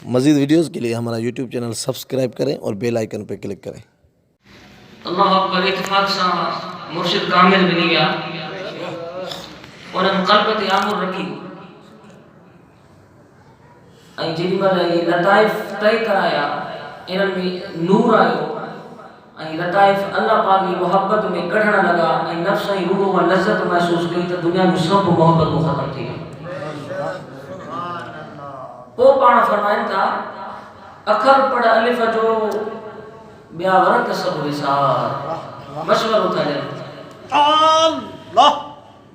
مزید ویڈیوز کے لیے ہمارا یوٹیوب چینل سبسکرائب کریں اور بیل آئیکن پہ کلک کریں۔ اللہ اکبر اتفاق سے مرشد کامل بنی گیا اور ان قلب تیامر رکھی ऐं जेॾी महिल इहे लताइफ़ तय कराया इन्हनि में नूर आयो ऐं लताइफ़ अल्लाह पाक जी मोहब्बत में कढण लॻा ऐं नफ़्स ऐं रूह में लज़्ज़त महसूस कई त दुनिया में सभु मोहब्बतूं ख़तम थी वियूं। पोइ पाण फरमाइनि था अखर पढ़ अलिफ जो ॿिया वरक सभु विसार मशवरो था ॾियनि अल्लाह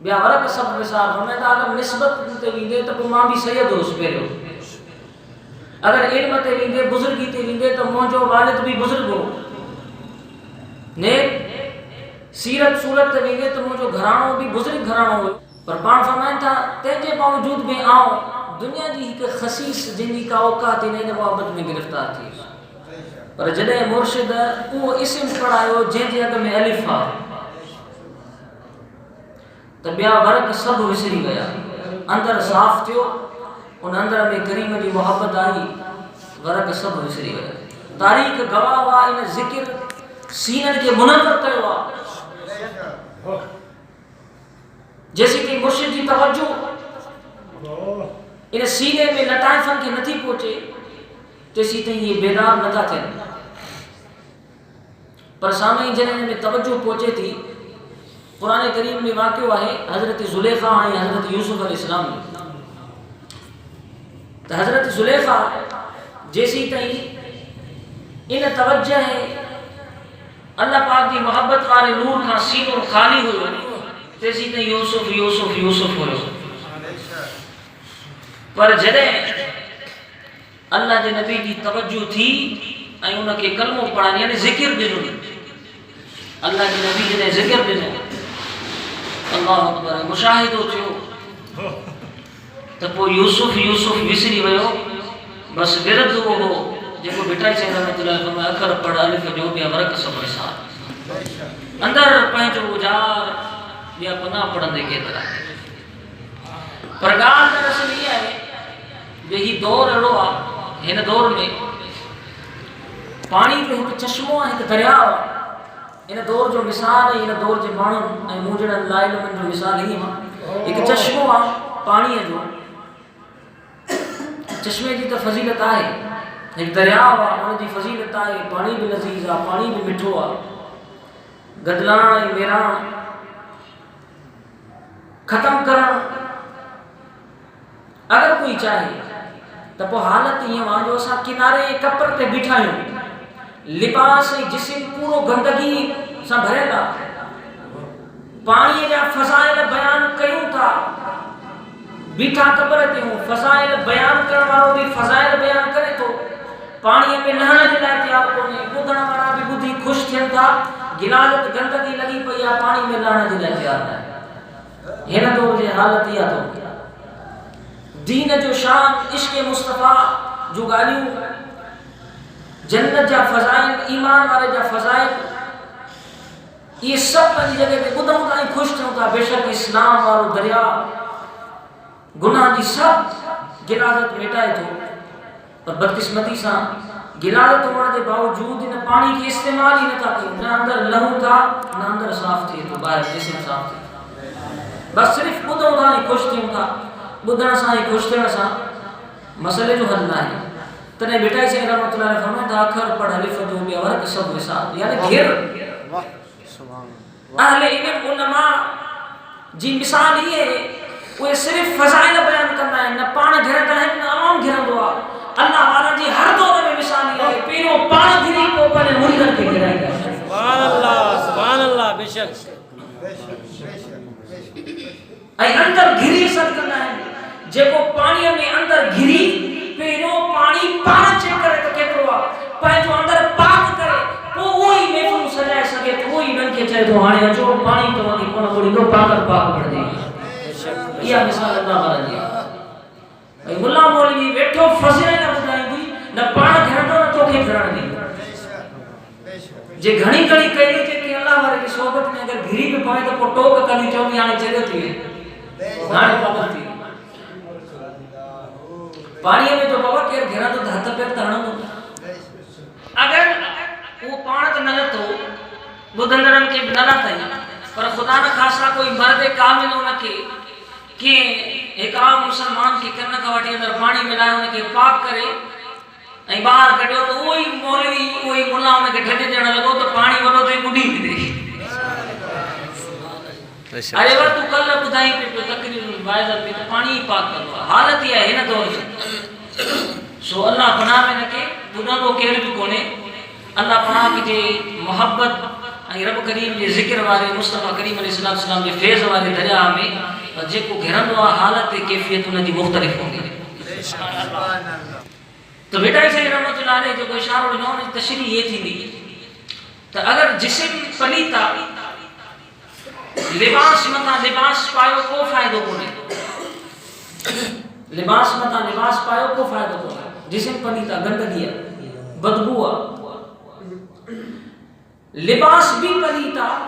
ॿिया वरक सभु विसार फरमाइनि था अगरि निस्बत ते वेंदे त पोइ मां बि सैयद हुउसि पहिरियों, अगर इल्म ते वेंदे बुजुर्गी ते वेंदे तो मुंहिंजो वालिद भी बुजुर्ग हो, नेक सीरत सूरत ते वेंदे तो मुंहिंजो घराणो भी बुजुर्ग घराणो हो। पर पाण फरमाइनि था तंहिंजे बावजूद में आउं दुनिया जी हिकु ख़सीस जिंदी का औकात इन मोहब्बत में गिरफ़्तार थी। पर जॾहिं मुर्शिद उहो इस्म पढ़ायो जंहिंजे अॻ में अलिफ आहे त ॿिया वर्क सभु विसरी विया, अंदर साफ़ थियो, उन अंदर में करीम की मोहब्बत आई, वर्क सब विसरी विया। तारीख़ गवाह हुआ इन ज़िक्र सीनन के मुनव्वर कयो आहे। जैसे कि मुर्शिद जी तवज्जो इन सीने में लताइफ़न के नथी पहुचे तेसी ताईं ये बेदार नथा थियनि। पर सामई जॾहिं में तवज्जो पहुचे थी, क़ुरान करीम में वाक़ियो आहे हज़रत ज़ुलेखा ऐं हज़रत यूसुफ अलैहिस्सलाम में। तो हज़रत ज़ुलेखा जैसी ताईं इन तवज्जो है अल्लाह पाक की मोहब्बत वाले नूर का सीनो खाली हुयो तेसी ताईं यूसुफ यूसुफ यूसुफ हुयो। पर जॾहिं अल्लाह के नबी की तवज्जो थी ऐं उनके कलमो पढ़ानी यानी ज़िक्र ॾिनो, अल्लाह के नबी जॾहिं ज़िक्र ॾिनो अल्लाह अकबर मुशाहिदो थियो तो पो यूसुफ यूसुफ विसरी वियो। बस विरद वो हो जेको बिठाई से रहमतुल्लाह फरमाया अखर पढ़ अलिफ जो ॿिया वरक सब विसार अंदर पंहिंजो उजार ॿिया पना पढ़ंदे केतिरा। पर ॻाल्हि दरअसल इहा आहे जो ही दौर अहिड़ो आहे, हिन दौर में पाणी जो हिकु चश्मो आहे, हिकु दरिया आहे। इन दौर जो मिसाल इन दौर जे माण्हुनि ऐं मूं जहिड़नि लाइलमनि जो मिसाल हीअं आहे, हिकु चश्मो आहे पाणीअ जो, चश्मे की तो फजीलत है, एक दरिया उनकी फजीलत है, पानी भी लजीज है, पानी भी मिठो है, गदलान मेरान खत्म करण अगर कोई चाहे तो पो हालत ये वहाँ जो असा किनारे कपर ते बिठा आहियूं, लिबास जिस्म पूरो गंदगी से भरियल आहे, पानी जा फज़ाइल बयान कयूं था, बीठा कबर ते हूं फज़ाइल बयान करण वारो भी फज़ाइल बयान करे तो, पानी में नहण जे लाइ तैयार कोन्हे, ॿुधण वारा भी ॿुधी ख़ुशि थियनि था, गिलाजत गंदगी लगी पई आहे, पानी में नहण जे लाइ तैयार न आहे। हिन दौर जी हालत इहा अथव। दीन जो शान इश्क़ मुस्तफ़ा जो ॻाल्हियूं, जन्नत जा फज़ाइल, ईमान वारे जा फज़ाइल, ये सब पंहिंजी जॻह ते ॿुधूं था ऐं ख़ुशि थियूं था। बेशक इस्लाम वारो दरिया गुनाह की सब गिलाजत मिटाए थो, पर बदकिस्मती से गिलाजत होने के बावजूद इन पानी के इस्तेमाल ही नथा कयूं, न अंदर लहूं था न अंदर साफ थिए थो, ॿाहिरि जिस्म साफ थिए थो। बस सिर्फ ॿुधूं था ऐं ख़ुशि थियूं था, ॿुधण सां ऐं ख़ुशि थियण सां मसइले जो हल न आहे। तॾहिं बिठाई से रहमतुल्लाह अलैहि फरमाए था अखर पढ़ अलिफ जो ॿिया वर्क सब विसार यानी घेर। अहले इल्म उलमा जी मिसाल ये है, वो सिर्फ फज़ाइल बयान करना है, न पाण घिरंदा आहिनि न आवाम घिरंदो आहे। अल्लाह वाला जी हर दौर में मिसाल ये है, पहिरियों पाण घिरी पोइ पंहिंजे मुरीदनि खे घिराईंदा आहिनि। सुभान अल्लाह बेशक। ऐं अंदर घिरी सॾु कंदा आहिनि, जेको पाणीअ में अंदर घिरी पहिरियों पाणी पाण चेक करे त केतिरो आहे, पंहिंजो अंदर पाक करे पोइ उहो ई महफ़िल सजाए सघे थो, उहो ई हिननि खे चए थो हाणे अचो पाणी तव्हांखे कोन घुरींदो, पाक पढ़ंदी। इहा मिसाल अल्लाह वारनि जी आहे। ऐं मुल्ला मौलवी वेठो फज़िल न ॿुधाईंदी, न पाण घिरंदो न तोखे घिरण ॾींदो। जे घणी घणी कई जेकी अल्लाह वारे जी सोबत में अगर घिरी भी पवे तो पोइ टोक कंदी चवंदी हाणे जॻह थी वई, हाणे पागल थी। पाणीअ में जो बाबा केरु घिरंदो त ॿुधंदड़नि खे बि न लाथई पर ख़ुदा न ख़ासता कोई मर्द कामिल हुनखे कीअं हिकु आम मुसलमान खे कन खां वठी अंदरि पाणी मिलाए हुनखे पाक करे ऐं ॿाहिरि कढियो त उहो ई मौलवी उहो ई मुला हुनखे ढॾ ॾियणु लॻो त पाणी वॾो थी ॿुॾी थी ॾे। अरे वाह तूं कल्ह ॿुधाई पियो तकरीर वाइदनि में त पाणी ई पाक कंदो आहे। हालत इहा आहे हिन दौर जी। सो अल्लाह पनाह में हिनखे ॿुधंदो केरु बि कोन्हे। अल्लाह पनाह जे मोहब्बत ऐं रब करीम जे ज़िक्र वारे मुस्तफ़ा करीम अलैहिस्सलाम जे फैज़ वारे दरिया में जेको घिरंदो आहे हालत कैफ़ियत हुनजी मुख़्तलिफ़ हूंदी आहे। त बेटा साईं रहमतुल्लाह अलैह जेको इशारो ॾिनो हुन जी तशरीह इहे थींदी त अगरि जिस्म पलीत आहे लिबास मथां लिबास पायो को फ़ाइदो कोन्हे। लिबास मथां लिबास पायो को फ़ाइदो कोन्हे। जिस्म पलीत आहे गंदगी आहे बदबू आहे। लिबास भी पलीत आहे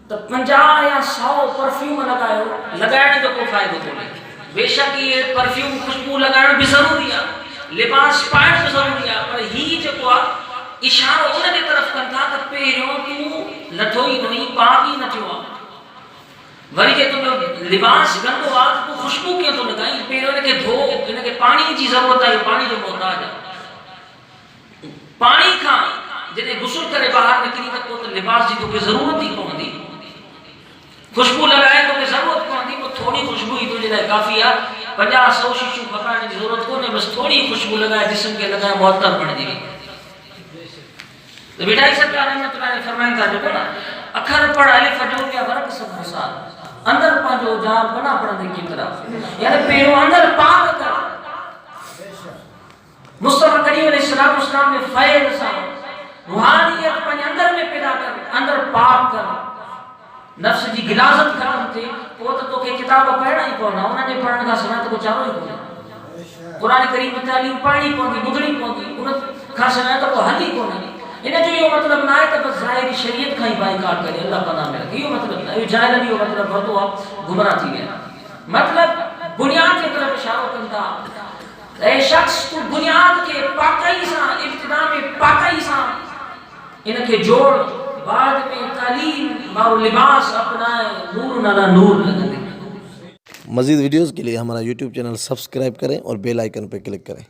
त 50 या 100 परफ्यूम लॻायो लॻाइण जो को फ़ाइदो कोन्हे। बेशक इहे परफ्यूम खुशबू लॻाइण बि ज़रूरी आहे लिबास पाइण बि ज़रूरी आहे पर हीउ जेको आहे इशारो उन जे तरफ़ कनि था त पहिरियों तूं लथो ई न हुई पाक ई न थियो आहे। वरी जे तुंहिंजो लिबास गंदो आहे त तूं खुशबू कीअं थो लॻाई। पहिरियों हिनखे धो हिनखे पाणी जी ज़रूरत आहे। पाणी जो मोहताज आहे। पाणी खां जॾहिं गुस्ल करे ॿाहिरि निकिरी त पोइ त लिबास जी तोखे ज़रूरत ई पवंदी। खुशबू लॻाए तोखे ज़रूरत पवंदी पोइ थोरी खुशबू ई तुंहिंजे लाइ काफ़ी आहे। 50-100 शीशूं खपाइण जी ज़रूरत कोन्हे बसि थोरी खुशबू लॻाए जिस्म खे लॻाए मुअत्तर बणिजी वई। तो बेटा सरकार रहमतुल्लाह अलैह फरमाइनि था जेको न अखर पढ़ अलिफ जो या वर्क सब मिसाल अंदर पंहिंजो जान बना पढ़ंदे केतिरा यानी पहिरियों अंदर पाक कर। मुस्तफ़ा करीम अलैहिस्सलाम में फैज़ सां रूहानियत पंहिंजे अंदर में पैदा कर अंदर पाक कर नफ्स जी गिलाज़त ख़त्म थिए पोइ त तोखे किताब पढ़णा ई पवंदा। उन्हनि जे पढ़ण खां सवाइ त को चारो ई कोन्हे। क़ुरान करीम में तालीम पढ़णी पवंदी ॿुधणी पवंदी उन खां सवाइ त को हल ई कोन्हे। इन जो इहो मतिलबु न आहे त बसि ज़ाहिरी शरीयत खां ई बाइकाट करे अल्लाह पनाह में रखे। इहो मतिलबु न इहो जाहिलनि इहो मतिलबु वरितो आहे गुमराह थी विया। मतिलबु बुनियाद जे तरफ़ इशारो कनि था ऐं शख़्स तूं बुनियाद खे पाकाई सां इब्तिदा में पाकाई सां इनखे जोड़ बाद में तालीम और लिबास अपनाए नूर नाला नूर लगने। मज़ीद वीडियोज़ के लिए हमारा यूट्यूब चैनल सब्सक्राइब करें और बेल आइकन पर क्लिक करें।